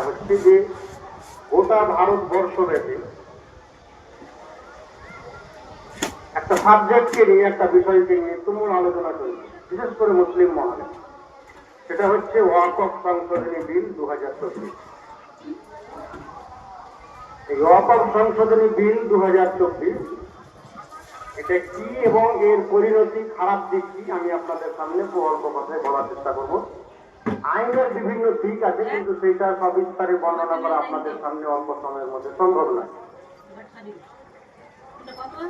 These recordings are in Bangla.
সেটা হচ্ছে যে গোটা ভারতবর্ষ ব্যাপী একটা সাবজেক্টকে নিয়ে, একটা বিষয়কে নিয়ে তুমুল আলোচনা চলছে, বিশেষ করে মুসলিম মহলে। সেটা হচ্ছে ওয়াকফ সংশোধনী বিল 2024। এই ওয়াকফ সংশোধনী বিল 2024 এটা কি এবং এর পরিণতি খারাপ দিক কি আমি আপনাদের সামনে অল্প কথায় বলার চেষ্টা করব। আইনের বিভিন্ন দিক আছে, কিন্তু সেইটা সবিস্তারে বর্ণনা করা আপনাদের সামনে অল্প সময়ের মধ্যে সম্ভব নয়।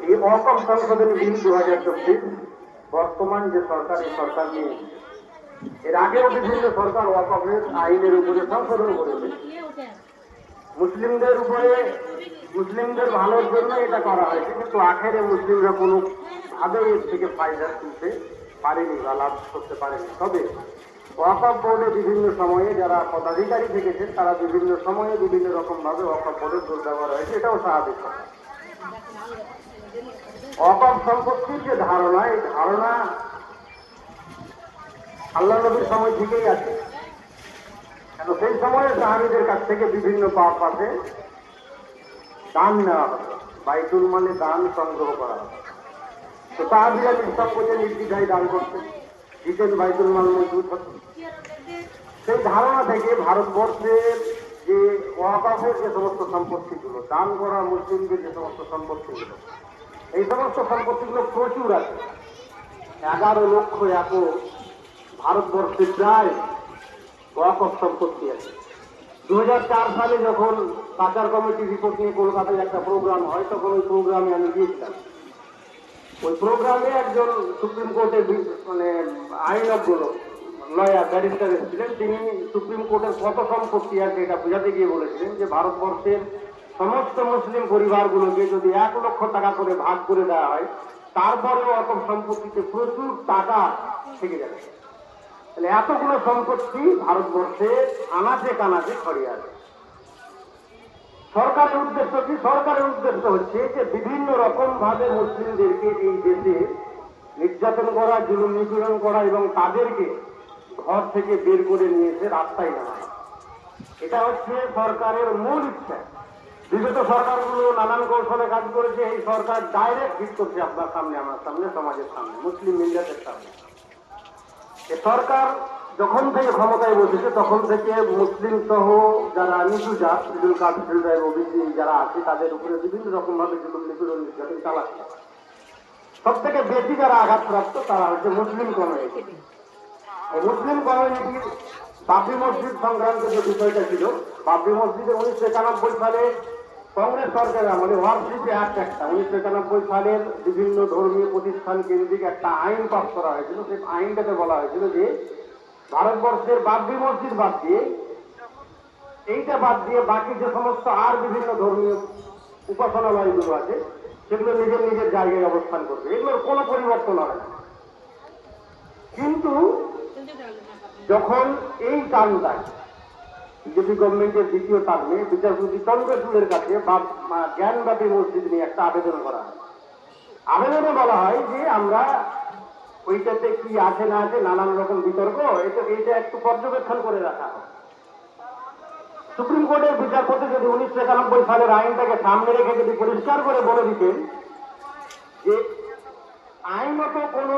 এই ওয়াকফ সংশোধনী বিল 2024 বর্তমান যে সরকার, এই সরকার নিয়ে এর আগেও বিভিন্ন সরকার ওয়াকফের আইনের উপরে সংশোধন করেছে। মুসলিমদের উপরে, মুসলিমদের ভালোর জন্য এটা করা হয়েছে, কিন্তু আখেরে মুসলিমরা কোনো ভাবে এর থেকে ফায়দা তুলতে পারেনি বা লাভ করতে পারেনি। তবে ওয়াকফ বোর্ডে বিভিন্ন সময়ে যারা পদাধিকারী থেকেছেন, তারা বিভিন্ন সময়ে বিভিন্ন রকম ভাবে ওয়াকফ বোর্ডের দুর্ব্যবহার হয়েছে, এটাও স্বাভাবিক কথা। ওয়াকফ সম্পত্তির যে ধারণা, এই ধারণা আল্লাহ নবীর সময় থেকেই আছে। কেন সেই সময়ে সাহাবীদের কাছ থেকে বিভিন্ন পাশে দান নেওয়া হতো, বাইতুল মালে দান সংগ্রহ করা হতো। তো সাহাবীরা নিঃসংকোচে নির্দ্বিধায় দান করতেন, দিতেন, বাইতুল মাল মজবুত হতো। সেই ধারণা থেকে ভারতবর্ষের যে ওয়াকফের যে সমস্ত সম্পত্তিগুলো, দান করা মুসলিমদের যে সমস্ত সম্পত্তিগুলো, এই সমস্ত সম্পত্তিগুলো প্রচুর আছে। 11 লক্ষ একর ভারতবর্ষে প্রায় ওয়াকফ সম্পত্তি আছে। 2004 সালে যখন কাচার কমিটি রিপোর্ট নিয়ে কলকাতায় একটা প্রোগ্রাম হয়, তখন ওই প্রোগ্রামে আমি গিয়েছিলাম। ওই প্রোগ্রামে একজন সুপ্রিম কোর্টের আইনজ্ঞ লয়ার ব্যারিস্টার এসেছিলেন। তিনি সুপ্রিম কোর্টের কত সম্পত্তি আছে এটা বোঝাতে গিয়ে বলেছিলেন যে ভারতবর্ষের সমস্ত মুসলিম পরিবারগুলোকে যদি 1 লক্ষ টাকা করে ভাগ করে দেওয়া হয়, তারপরেও ওয়াকফ সম্পত্তিতে প্রচুর টাকা থেকে যাবে। তাহলে এতগুলো সম্পত্তি ভারতবর্ষে আনাচে কানাচে ছড়িয়ে আছে। সরকারের উদ্দেশ্য কি? সরকারের উদ্দেশ্য হচ্ছে যে বিভিন্ন রকম ভাবে মুসলিমদেরকে এই দেশে নির্যাতন করা, জুলুম নিপীড়ন করা এবং তাদেরকে ঘর থেকে বের করে নিয়ে এসে রাস্তায় নামায়। এটা হচ্ছে সরকারের মূল ইচ্ছা। বিগত সরকারগুলো নানান কৌশলে কাজ করেছে। এই সরকার ডাইরেক্ট হিট করছে আপনার সামনে, আমার সামনে, সমাজের সামনে, মুসলিম মিল্লাতের সামনে। এ সরকার যখন থেকে ক্ষমতায় বসেছে, তখন থেকে মুসলিম সহ যারা নিচু জাত, schedule caste, schedule tribe, OBC যারা আছে, তাদের উপরে বিভিন্ন রকম ভাবে জুলুম নিপীড়ন নির্যাতন চালাচ্ছে। সব থেকে বেশি যারা আঘাতপ্রাপ্ত তারা হচ্ছে মুসলিম কমিউনিটি। এই মুসলিম কমিউনিটির বাবরি মসজিদ সংক্রান্ত যে বিষয়টা ছিল, বাবরি মসজিদে 1991 সালে কংগ্রেস সরকারের আমলে ওয়াকফ অ্যাক্ট একটা 1991 সালের বিভিন্ন ধর্মীয় প্রতিষ্ঠান কেন্দ্রিক একটা আইন পাস করা হয়েছিল। সেই আইনটাতে বলা হয়েছিল যে ভারতবর্ষের বাবরি মসজিদ বাদ দিয়ে, এইটা বাদ দিয়ে বাকি যে সমস্ত আর বিভিন্ন ধর্মীয় উপাসনালয়গুলো আছে, সেগুলো নিজের নিজের জায়গায় অবস্থান করবে, এগুলোর কোনো পরিবর্তন হবে না। কিন্তু যখন এই টার্মটায় বিজেপি গভর্নমেন্টের দ্বিতীয় টার্মে বিচারপতি চন্দ্রচূড়ের কাছে জ্ঞানব্যাপী মসজিদ নিয়ে একটা আবেদন করা হয়। আবেদনে বলা হয় যে আমরা ওইটাতে কি আছে না আছে নানান রকম বিতর্ক, এইটা একটু পর্যবেক্ষণ করে রাখা হয়। সুপ্রিম কোর্টের বিচারপতি যদি 1991 সালের আইনটাকে সামনে রেখে যদি পরিষ্কার করে বলে দিতেন যে আইনত কোন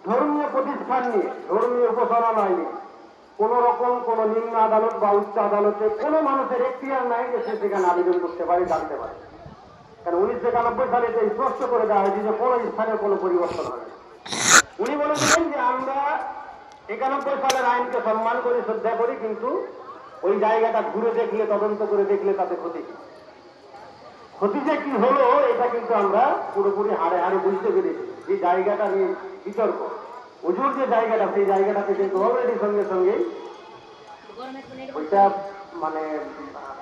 ধর্মীয় প্রতিষ্ঠান নিয়ে, ধর্মীয় উপাসনালয় নিয়ে কোন রকম কোন নিম্ন আদালত বা উচ্চ আদালতে কোনো মানুষের এখতিয়ার নাই যে সে সেখানে আবেদন করতে পারে, জানতে পারে। কারণ 1991 সালে এটা স্পষ্ট করে দেওয়া হয়েছে যে কোনো স্থানের কোনো পরিবর্তন হবে। উনি বলেছিলেন যে আমরা 91 সালের আইনকে সম্মান করি, শ্রদ্ধা করি, কিন্তু ওই জায়গাটা ঘুরে দেখলে, তদন্ত করে দেখলে তাতে ক্ষতি কি, ক্ষতি যে কি হলো এটা কিন্তু আমরা পুরোপুরি হাড়ে হাড়ে বুঝতে পেরেছি। যে জায়গাটা নিয়ে বিতর্ক, হুজুর যে জায়গাটা, সেই জায়গাটাতে কিন্তু অলরেডি সঙ্গে সঙ্গে ওইটা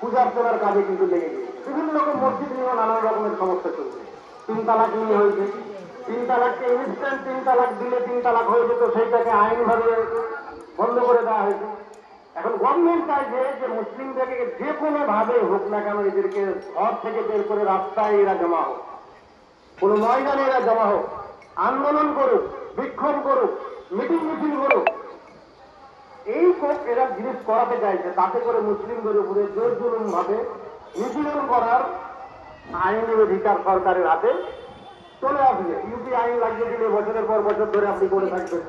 পূজার্চনার কাজে কিন্তু লেগে গিয়েছে। বিভিন্ন রকম মসজিদ নিয়েও নানান রকমের সমস্যা চলছে। 3 তালাক নিয়ে হয়েছে। 3 তালাককে ইনস্ট্যান্ট 3 তালাক দিলে 3 তালাক হয়ে যেত, সেইটাকে আইনভাবে বন্ধ করে দেওয়া হয়েছে। এখন গভর্নমেন্ট চাইছে যে মুসলিমদেরকে যে কোনো ভাবে হোক না কেন এদেরকে ঘর থেকে বের করে রাস্তায় এরা জমা হোক, কোন ময়দানে এরা জমা হোক, আন্দোলন করুক, বিক্ষোভ করুক, মিটিং মিছিল করুক, এই এরা জিনিস করাতে চাইছে, তাতে করে মুসলিমদের উপরে জোর জুলুম ভাবে নিপীড়ন করার আইনি অধিকার সরকারের হাতে চলে আসবে। ইউপি আইন লাগিয়ে দিলে বছরের পর বছর ধরে আপনি করে থাকবেন।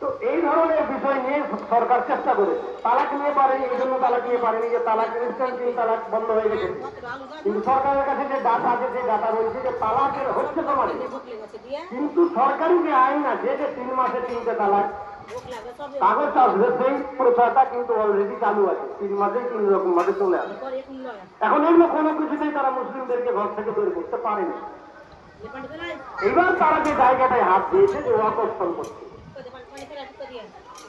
তো এই ধরনের বিষয় নিয়ে সরকার চেষ্টা করেছে। তালাক নিয়ে পারেনি, এই জন্য তালাক নিয়ে পারেনি যে তালাক ইনস্ট্যান্টলি তালাক বন্ধ হয়ে গেছে। কিন্তু সরকারের কাছে যে ডাটা আছে, যে ডাটা বলছে যে তালাকের হচ্ছে সমাজে, কিন্তু সরকারি যে আইন আছে যে 3 মাসে 3টে তালাক কাগজ আসবে, সেই প্রথাটা কিন্তু অলরেডি চালু আছে। 3 মাসেই 3 রকম ভাবে চলে আসে। এখন এগুলো কোনো কিছুতেই তারা মুসলিমদেরকে ঘর থেকে বের করতে পারেনি। এবার তারা যে জায়গাটায় হাত দিয়েছে যে ওয়াকফ সম্পত্তি,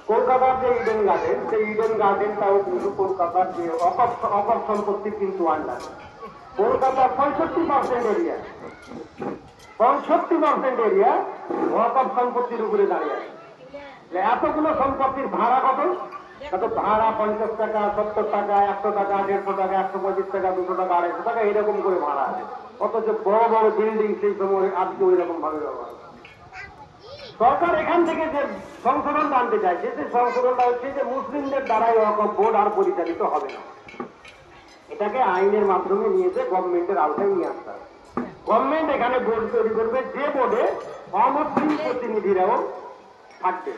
কলকাতার যে ইডেন গার্ডেন, সেই ইডেন গার্ডেনটাও কিন্তু কলকাতার যে অকপ সম্পত্তির কিন্তু আন্ডার। কলকাতার 65% এরিয়া, 65% এরিয়া ওয়াকফ সম্পত্তির উপরে দাঁড়িয়ে আছে। এতগুলো সম্পত্তির ভাড়া কত? কত ভাড়া? 50 টাকা, 70 টাকা, 100 টাকা, 150 টাকা, 125 টাকা, 200 টাকা, 250 টাকা, এরকম করে ভাড়া আছে। অথচ বড় বড় বিল্ডিং সেই সময় আজকে ওই রকম ভাবে ব্যবহার। সরকার এখান থেকে যে সংশোধনটা আনতে চাইছে, সেই সংশোধনটা হচ্ছে যে মুসলিমদের দ্বারাই ওয়াকফ বোর্ড আর পরিচালিত হবে না। এটাকে আইনের মাধ্যমে নিয়ে যে গভর্নমেন্টের আওতায় নিয়ে আসতে হবে। গভর্নমেন্ট এখানে বোর্ড তৈরি করবে, যে বোর্ডে অমুসলিম প্রতিনিধিরাও থাকবে।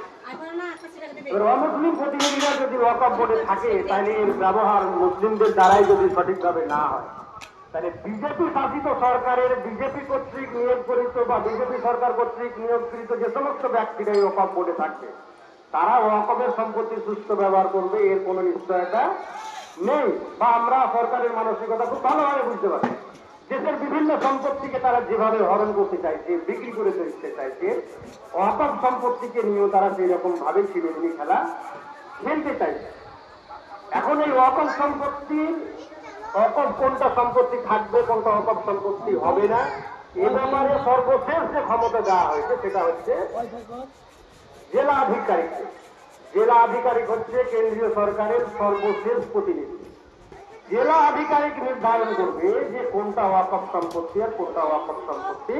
অমুসলিম প্রতিনিধিরা যদি ওয়াকফ বোর্ডে থাকে, তাহলে এর ব্যবহার মুসলিমদের দ্বারাই যদি সঠিকভাবে না হয়, তাহলে বিজেপি শাসিত সরকারের বিজেপি কর্তৃক নিয়োগকৃত বা বিজেপি সরকার কর্তৃক নিয়োগকৃত যে সমস্ত ব্যক্তিরা এই ওয়াকফ বোর্ডে থাকবে, তারা ওয়াকফের সম্পত্তির সুস্থ ব্যবহার করবে, এর কোনো নিশ্চয়তা নেই। বা আমরা সরকারের মানসিকতা খুব ভালোভাবে বুঝতে পারি। দেশের বিভিন্ন সম্পত্তিকে তারা যেভাবে হরণ করতে চাইছে, বিক্রি করে দিতে চাইছে, ওয়াকফ সম্পত্তিকে নিয়েও তারা সেই রকম ভাবে ছিলেনি খেলা খেলতে চাইছে। এখন এই ওয়াকফ সম্পত্তির ওয়াকফ কোনটা সম্পত্তি থাকবে, কোনটা ওয়াকফ সম্পত্তি হবে না, এ ব্যাপারে সর্বশেষ যে ক্ষমতা দেওয়া হয়েছে সেটা হচ্ছে জেলা আধিকারিক। জেলা আধিকারিক হচ্ছে কেন্দ্রীয় সরকারের সর্বশেষ প্রতিনিধি। জেলা আধিকারিক নির্ধারণ করবে যে কোনটা ওয়াকফ সম্পত্তি আর কোনটা ওয়াকফ সম্পত্তি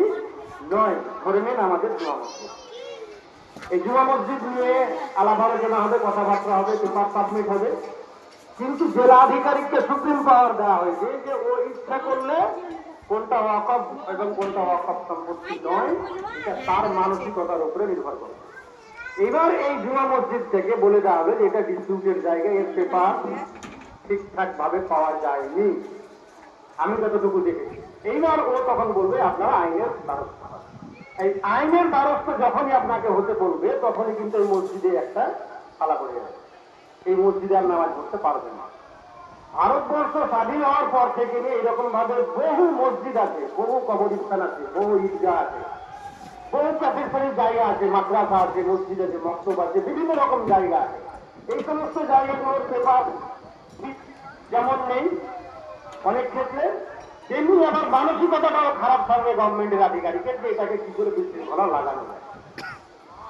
নয়। ধরে নেন আমাদের জুমা মসজিদ, এই জুমা মসজিদ নিয়ে আলাপ আলোচনা হবে, কথাবার্তা হবে, পেপার সাবমিট হবে, কিন্তু জেলা আধিকারিককে সুপ্রিম পাওয়ার দেওয়া হয়েছে যে ও ইচ্ছা করলে কোনটা ওয়াকফ এবং কোনটা ওয়াকফ সম্পত্তি নয়, এটা তার মানসিকতার উপরে নির্ভর করে। এবার এই জুমা মসজিদ থেকে বলে দেওয়া হবে যে এটা ডিসপিউটের জায়গায়, এর পেপার ঠিকঠাক ভাবে পাওয়া যায়নি, আমি যতটুকু দেখেছি। এইবার ও তখন বলবে আপনারা আইনের দ্বারস্থ হন। এই আইনের দ্বারস্থ যখনই আপনাকে হতে বলবে, তখনই কিন্তু এই মসজিদে একটা তালা পড়ে যাবে, এই মসজিদে আর নামাজ পড়তে পারবে না। ভারতবর্ষ স্বাধীন হওয়ার পর থেকে এরকম ভাবে বহু মসজিদ আছে, বহু কবরস্থান আছে, বহু ঈদগাহ আছে, বহু প্রাতিষ্ঠানিক জায়গা আছে, মাদ্রাসা আছে, মসজিদ আছে, মক্তব আছে, বিভিন্ন রকম জায়গা আছে। এই সমস্ত জায়গাগুলোর পেপার যেমন নেই অনেক ক্ষেত্রে, তেমনি আবার মানসিকতাটাও খারাপ থাকবে গভর্নমেন্টের আধিকারিকের, যে এটাকে কি করে বিশৃঙ্খলা লাগানো হয়।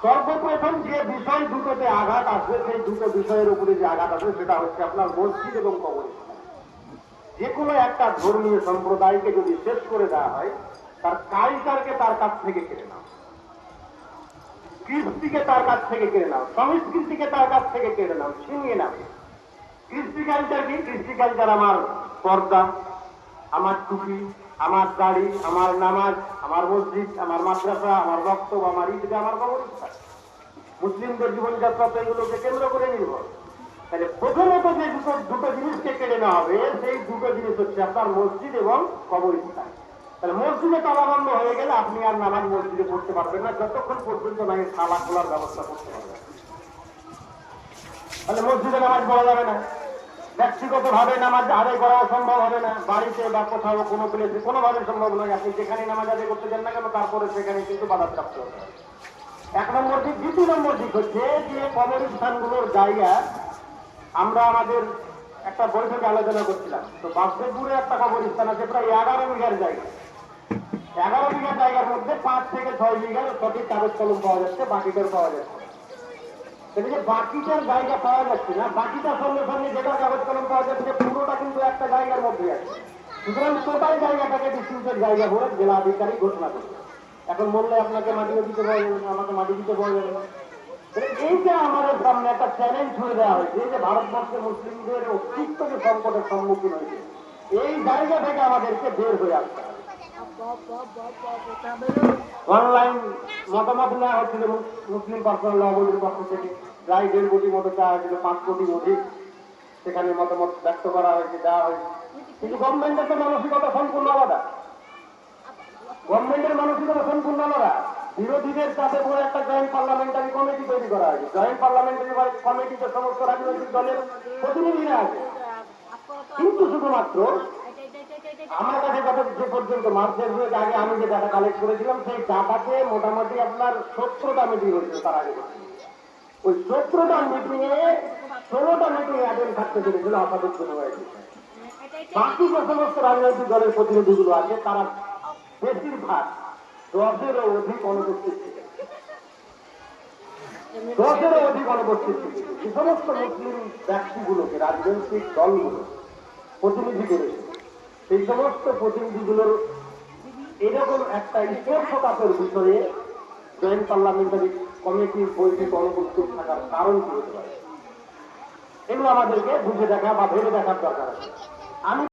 সর্বপ্রথম যে বিষয় দুটোতে আঘাত আসবে, সেই দুটো বিষয়ের উপরে যে আঘাত আসবে সেটা হচ্ছে আপনার মসজিদ এবং কবরস্থান। যে কোনো একটা ধর্মীয় সম্প্রদায়কে যদি শেষ করে দেওয়া হয়, তার কালচারকে তার কাছ থেকে কেড়ে নাও, কৃষ্টিকে তার কাছ থেকে কেড়ে নাও, সংস্কৃতিকে তার কাছ থেকে কেড়ে নাও, ছিনিয়ে নাও। কৃষ্টি কালচার কি? কৃষ্টি কালচার আমার পর্দা, আমার টুপি, আমার দাড়ি, আমার নামাজ, আমার মসজিদ, আমার মাদ্রাসা, আমার বক্তব্য, আমার ঈদগাহ, আমার কবরস্থান। মুসলিমদের জীবনযাত্রা তো এগুলোকে কেন্দ্র করে নির্ভর। তাহলে প্রথমত যে দুটো জিনিসকে কেড়ে নেওয়া হবে, সেই দুটো জিনিস হচ্ছে আপনার মসজিদ এবং কবরস্থান। তাহলে মসজিদে তালা বন্ধ হয়ে গেলে আপনি আর নামাজ মসজিদে পড়তে পারবেন না, যতক্ষণ পর্যন্ত না তালা খোলার ব্যবস্থা করতে পারবেন। তাহলে মসজিদে নামাজ পড়া যাবে না, ব্যক্তিগত ভাবে নামাজ আদায় করা সম্ভব হবে না, বাড়িতে বা কোথাও কোনো প্লেসে কোনোভাবে সম্ভব নয়। আপনি যেখানে নামাজ আদায় করতে চান না কেন, তারপরে সেখানে কিন্তু বাধাপ্রাপ্ত হতে হবে। 1 নম্বর দিক। 2 নম্বর দিক হচ্ছে যে কবরস্থানগুলোর জায়গা, আমরা আমাদের একটা বৈঠকে আলোচনা করছিলাম, তো বাসদেবপুরে একটা কবরস্থান আছে প্রায় 11 বিঘার জায়গা। 11 বিঘার জায়গার মধ্যে 5 থেকে 6 বিঘার সঠিক কাগজ কলম পাওয়া যাচ্ছে, বাকিটার পাওয়া যাচ্ছে। যে বাকিটার জায়গা পাওয়া যাচ্ছে না, বাকিটার সঙ্গে সঙ্গে যেটা কাগজ কলম পাওয়া যাচ্ছে পুরোটা কিন্তু একটা জায়গার মধ্যে আছে। সুতরাং টোটাল জায়গাটাকে ডিসপিউটের জায়গা বলে জেলা আধিকারিক ঘোষণা করবে। এখন বললে আপনাকে মাটিও দিতে পারবে না, আমাকে মাটি দিতে পারবে না, এইটা আমাদের সামনে একটা চ্যালেঞ্জ ছুড়ে দেওয়া হয়েছে যে ভারতবর্ষের মুসলিমদের অস্তিত্ব যে সংকটের সম্মুখীন হয়েছে, এই জায়গা থেকে আমাদেরকে বের হয়ে আসতে হবে। অনলাইন মতামত নেওয়া হচ্ছিল মুসলিম পার্সোনাল ল বোর্ডের পক্ষ থেকে, প্রায় 1.5 কোটি মতো চাওয়া হয়েছিল, 5 কোটির অধিক সেখানে মতামত ব্যক্ত করা হয়েছে, দেওয়া হয়েছে। কিন্তু গভর্নমেন্টের তো মানসিকতা সম্পূর্ণ আলাদা। গভর্নমেন্টের মানসিকতা সম্পূর্ণ আলাদা। বিরোধীদের চাপে পড়ে একটা জয়েন্ট পার্লামেন্টারি কমিটি তৈরি করা হয়েছে। জয়েন্ট পার্লামেন্টারি কমিটিতে সমস্ত রাজনৈতিক দলের প্রতিনিধিরা আছে, কিন্তু শুধুমাত্র আমার কাছে যে পর্যন্ত মার্চের আগে আমি যে ডাটা কালেক্ট করেছিলাম, সেই ডাটাতে মোটামুটি আপনার 17টা মিটিং হয়েছিল তার আগে। ওই 17টা মিটিং এ 16টা মিটিং অ্যাটেন্ড থাকতে পেরেছিল আসাদুজ্জামান ওয়াহিদ। বাকি যে সমস্ত রাজনৈতিক দলের প্রতিনিধিগুলো আছে তারা বেশিরভাগ 10-এরও অধিক অনুপস্থিত ছিল। 10-এরও অধিক অনুপস্থিত ছিল। এই সমস্ত মুসলিম ব্যক্তিগুলোকে রাজনৈতিক দলগুলো প্রতিনিধি করেছে। সেই সমস্ত প্রতিনিধিগুলোর এরকম একটা স্পর্শকাতর বিষয়ে জয়েন্ট পার্লামেন্টারি কমিটির বৈঠক অনুপস্থিত থাকার কারণ কি হতে পারে, এগুলো আমাদেরকে বুঝে দেখা বা ভেবে দেখার দরকার আছে। আমি